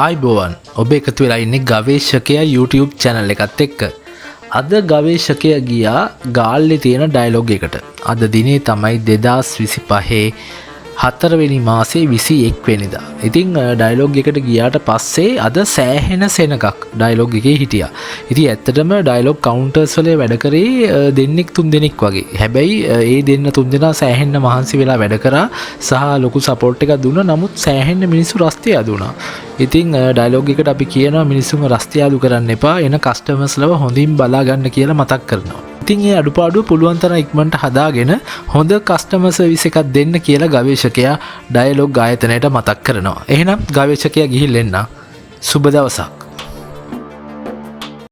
ආයිබෝවන් ඔබ එකතු වෙලා ඉන්නේ ගවේෂකයා YouTube channel එකත් එක්ක. අද ගවේෂකයා ගියා ගාල්ලේ තියෙන ඩයලොග් එකට. අද දිනේ තමයි 2025 4වෙනි මාසේ 21 වෙනිදා. ඉතින් ඩයලොග් එකට ගියාට පස්සේ අද සෑහෙන සෙනගක් ඩයලොග් එකේ හිටියා. ඉතින් ඇත්තටම ඩයලොග් කවුන්ටර්ස් වල වැඩ කරේ දෙන්නෙක් තුන් දෙනෙක් වගේ. හැබැයි ඒ දෙන්න තුන් දෙනා සෑහෙන්න මහන්සි වෙලා වැඩ කරා සහ ලොකු සපෝට් එකක් දුන්නා. නමුත් සෑහෙන්න මිනිස්සු රස්තිය අදුනා. ඉතින් ඩයලොග් එකට අපි කියනවා මිනිස්සුන්ව රස්තියාදු කරන්න එපා. එන කස්ටමර්ස්ලව හොඳින් බලා ගන්න කියලා මතක් කරනවා. ඉතින් ඒ අඩුපාඩුව පුළුවන් තරම් ඉක්මනට හදාගෙන හොඳ කස්ටමර් සර්විස් එකක් දෙන්න කියලා ගවේෂකයා ඩයලොග් ආයතනයට මතක් කරනවා. එහෙනම් ගවේෂකයා ගිහින් එන්න. සුබ දවසක්.